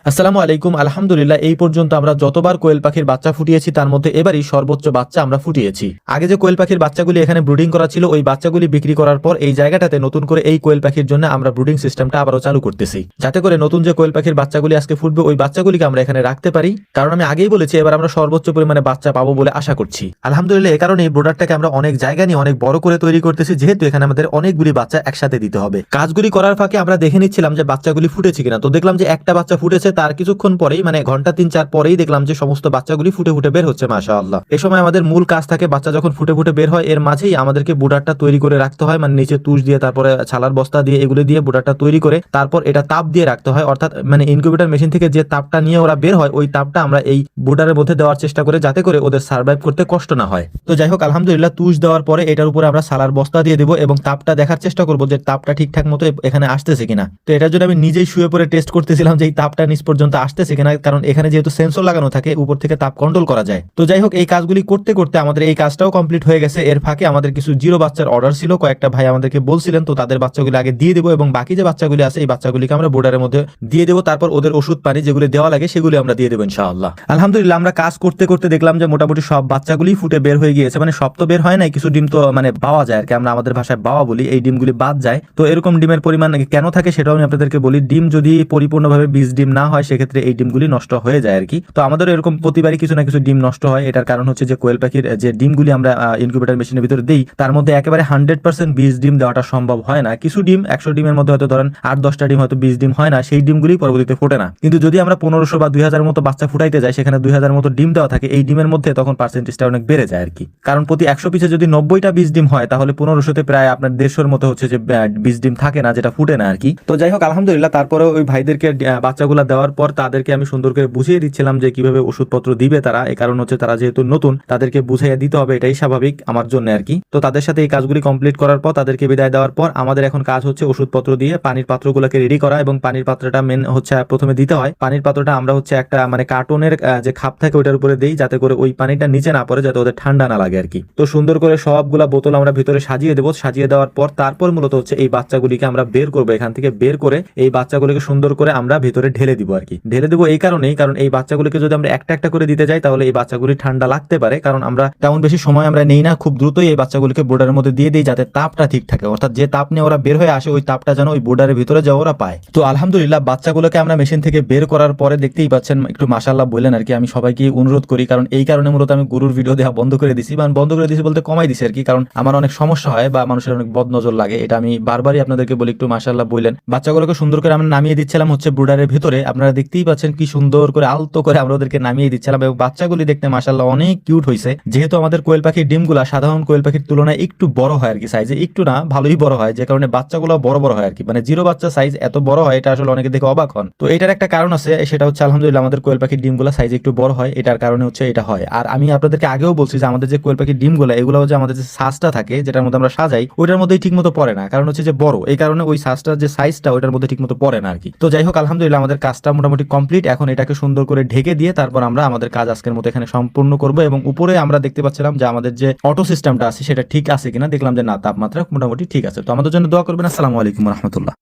আসসালামু আলাইকুম। আলহামদুলিল্লাহ, এই পর্যন্ত আমরা যতবার কোয়েল পাখির বাচ্চা ফুটিয়েছি তার মধ্যে এবারই সর্বোচ্চ বাচ্চা আমরা ফুটিয়েছি। আগে যে কোয়েল পাখির বাচ্চাগুলি এখানে ব্রুডিং করা ছিল, ওই বাচ্চাগুলি বিক্রি করার পর এই জায়গাটাতে নতুন করে এই কোয়েল পাখির জন্য আমরা ব্রুডিং সিস্টেমটা আবারও চালু করতেছি, যাতে করে নতুন যে কোয়েল পাখির বাচ্চাগুলি আজকে ফুটবে ওই বাচ্চাগুলিকে আমরা এখানে রাখতে পারি। কারণ আমি আগেই বলেছি এবার আমরা সর্বোচ্চ পরিমাণে বাচ্চা পাবো বলে আশা করছি। আলহামদুলিল্লাহ, এ কারণে এই ব্রোডারটাকে আমরা অনেক জায়গা নিয়ে অনেক বড় করে তৈরি করতেছি, যেহেতু এখানে আমাদের অনেকগুলি বাচ্চা একসাথে দিতে হবে। কাজগুলি করার ফাঁকে আমরা দেখে নিচ্ছিলাম যে বাচ্চাগুলি ফুটেছে কিনা। তো দেখলাম যে একটা বাচ্চা ফুটেছে, তার কিছুক্ষণ পরেই মানে ঘন্টা 3-4 পরেই দেখলাম যে সমস্ত বাচ্চাগুলি ফুটে ফুটে বের হচ্ছে। মাশাআল্লাহ, এই সময় আমাদের মূল কাজ থাকে বাচ্চা যখন ফুটে ফুটে বের হয় এর মাঝেই আমাদেরকে বুডারটা তৈরি করে রাখতে হয়, মানে নিচে তুষ দিয়ে তারপরে ছালার বস্তা দিয়ে এগুলি দিয়ে বুডারটা তৈরি করে তারপর এটা তাপ দিয়ে রাখতে হয়। অর্থাৎ মানে ইনকিউবেটর মেশিন থেকে যে তাপটা নিয়ে ওরা বের হয় ওই তাপটা আমরা এই বুডারের মধ্যে দেওয়ার চেষ্টা করে, যাতে করে ওদের সার্ভাইভ করতে কষ্ট না হয়। তো যাই হোক, আলহামদুলিল্লাহ, তুষ দেওয়ার পরে এটার উপরে আমরা সালার বস্তা দিয়ে দেবো এবং তাপটা দেখার চেষ্টা করবো যে তাপটা ঠিকঠাক মতো এখানে আসতেছে কিনা। তো এটার জন্য আমি নিজেই শুয়ে পড়ে টেস্ট করতেছিলাম যে এই তাপটা নিচ পর্যন্ত আসতেছে কিনা, কারণ এখানে যেহেতু সেন্সর লাগানো থাকে উপর থেকে তাপ কন্ট্রোল করা যায়। তো যাই হোক, এই কাজগুলি করতে করতে আমাদের এই কাজটাও কমপ্লিট হয়ে গেছে। এর ফাঁকে আমাদের কিছু জিরো বাচ্চার অর্ডার ছিল, কয়েকটা ভাই আমাদেরকে বলছিলেন, তো তাদের বাচ্চাগুলি আগে দিয়ে দেবো এবং বাকি যে বাচ্চাগুলি আছে এই বাচ্চাগুলিকে আমরা বোর্ডারের মধ্যে দিয়ে দেবো। তারপর ওদের ওষুধ পানি যেগুলি দেওয়া লাগে সেগুলি আমরা দিয়ে দেবো ইনশাআল্লাহ। আলহামদুলিল্লাহ, আমরা কাজ করতে করতে দেখলাম যে মোটামুটি সব বাচ্চাগুলি ফুটে বের হয়ে গিয়েছে। মানে সব তো বের হয় নাই, কিছু ডিম তো মানে পাওয়া যায় আর কি, আমরা আমাদের ভাষায় বাওয়া বলি, এই ডিমগুলি বাদ যায়। তো এরকম ডিমের পরিমাণ কেন থাকে সেটাও আমি আপনাদেরকে বলি। ডিম যদি পরিপূর্ণভাবে বীজ ডিম না হয় সেক্ষেত্রে এই ডিমগুলি নষ্ট হয়ে যায় আর কি। তো আমাদের এরকম প্রতিবারই কিছু না কিছু ডিম নষ্ট হয়। এটার কারণ হচ্ছে যে কোয়েল পাখির যে ডিমগুলি আমরা ইনকিউবেটর মেশিনের ভিতরে দিই তার মধ্যে একেবারে 100% বীজ ডিম দেওয়াটা সম্ভব হয় না। কিছু ডিম 100 ডিমের মধ্যে হয়তো ধরেন 8-10টা ডিম হয়তো বীজ ডিম হয় না, সেই ডিমগুলি পরবর্তীতে ফোটে না। কিন্তু যদি আমরা 1500 বা 2000 মতো বাচ্চা ফুটাইতে যাই, সেখানে 2000 মতো ডিম দেওয়া থাকে, এই ডিমের মধ্যে তখন পার্সেন্টেজটা অনেক বেড়ে যায় আর কি। কারণ প্রতি 100 পিছে যদি 90টা বীজ ডিম হয় তাহলে 1500তে প্রায় আপনার 150 মতো হচ্ছে যে বীজ ডিম থাকে না, যেটা ফুটে না আর কি। তো যাই হোক, আলহামদুলিল্লাহ, তারপরে ওই ভাইদেরকে বাচ্চাগুলা দেওয়ার পর তাদেরকে আমি সুন্দর করে বুঝিয়ে দিচ্ছিলাম যে কিভাবে ওষুধপত্র দিবে তারা। এই কারণ হচ্ছে তারা যেহেতু নতুন, তাদেরকে বুঝাইয়া দিতে হবে, এটাই স্বাভাবিক আমার জন্য আর কি। তো তাদের সাথে এই কাজগুলি কমপ্লিট করার পর তাদেরকে বিদায় দেওয়ার পর আমাদের এখন কাজ হচ্ছে ওষুধপত্র দিয়ে পানির পাত্রগুলোকে রেডি করা, এবং পানির পাত্রটা মেন হচ্ছে প্রথমে দিতে হয়। পানির পাত্রটা আমরা হচ্ছে একটা মানে কার্টনের যে খাপ থাকে ওইটার উপরে দেই, যাতে করে ওই পানিটা নিচে না পড়ে, যাতে ওদের ঠান্ডা না লাগে আর কি। তো সুন্দর করে সবগুলা বোতল আমরা ভিতরে সাজিয়ে দেবো। সাজিয়ে দেওয়ার পর তারপর মূলত হচ্ছে এই বাচ্চাগুলিকে আমরা বের করবো এখান থেকে। বের করে এই বাচ্চাগুলিকে সুন্দর করে আমরা ভিতরে ঢেলে দিব আর কি। ঢেলে দেবো এই কারণেই, কারণ এই বাচ্চাগুলিকে যদি আমরা একটা একটা করে দিতে যাই তাহলে এই বাচ্চাগুলি ঠান্ডা লাগতে পারে। কারণ আমরা তেমন বেশি সময় আমরা নেই না, খুব দ্রুতই এই বাচ্চাগুলিকে বোর্ডারের মধ্যে দিয়ে দিই, যাতে তাপটা ঠিক থাকে। অর্থাৎ যে তাপ নিয়ে ওরা বের হয়ে আসে ওই তাপটা যেন ওই বোর্ডারের ভিতরে যা ওরা পায়। তো আলহামদুলিল্লাহ, বাচ্চাগুলোকে আমরা মেশিন থেকে বের করার পরে দেখতেই পাচ্ছেন, একটু মাশাআল্লাহ বললেন আর কি। আমি সবাইকে অনুরোধ করি, কারণ এই কারণে মূলত আমি গরুর ভিডিও দেওয়া বন্ধ করে দিছি, বা বন্ধ করে দিছি বলতে কমাই দিছি আর কি। কারণ আমার অনেক সমস্যা হয় বা মানুষের অনেক বদনজর লাগে, এটা আমি বারবারই আপনাদেরকে বলি। একটু মাশাআল্লাহ বললেন। বাচ্চাগুলোকে সুন্দর করে আমরা নামিয়ে দিচ্ছিলাম হচ্ছে ব্রুডারের ভিতরে। আপনারা দেখতেই পাচ্ছেন কি সুন্দর করে আলতো করে আমরা ওদেরকে নামিয়ে দিচ্ছিলাম, এবং বাচ্চাগুলি দেখতে মাশাআল্লাহ অনেক কিউট হয়েছে। যেহেতু আমাদের কোয়েল পাখির ডিমগুলা সাধারণ কোয়েল পাখির তুলনায় একটু বড় হয় আর কি, সাইজে একটু না ভালোই বড় হয়, যে কারণে বাচ্চাগুলো বড় বড় হয় আর কি। মানে জিরো বাচ্চা সাইজ এত বড় হয়, এটা আসলে অনেকে দেখে অবাক হন। তো এটার একটা কারণ আছে, সেটা হচ্ছে আলহামদুলিল্লাহ আমাদের কোয়েল পাখির ডিমগুলা সাইজ একটু বড় হয়, এটার কারণে হচ্ছে এটা হয়। আর আমি আপনাদেরকে আগেও বলছি যে আমাদের যে কোয়েল পাখির ডিমগুলা এগুলো হচ্ছে আমাদের যে সাজটা থাকে যেটার মধ্যে আমরা সাজাই ওইটার মধ্যেই ঠিক মতো পড়ে না, কারণ হচ্ছে যে বড়, এই কারণে ওই সাজটার যে সাইজটা ওইটার মধ্যে ঠিক মতো পড়ে না আর কি। তো যাই হোক, আলহামদুলিল্লাহ আমাদের কাজটা মোটামুটি কমপ্লিট। এখন এটাকে সুন্দর করে ঢেকে দিয়ে তারপর আমরা আমাদের কাজ আজকের মতো এখানে সম্পূর্ণ করব। এবং উপরে আমরা দেখতে পাচ্ছিলাম যে আমাদের যে অটো সিস্টেমটা আছে সেটা ঠিক আছে কিনা, দেখলাম যে না, তাপমাত্রা মোটামুটি ঠিক আছে। তো আমাদের জন্য দোয়া করবেন। আসসালামু আলাইকুম রহমতুল্লাহ।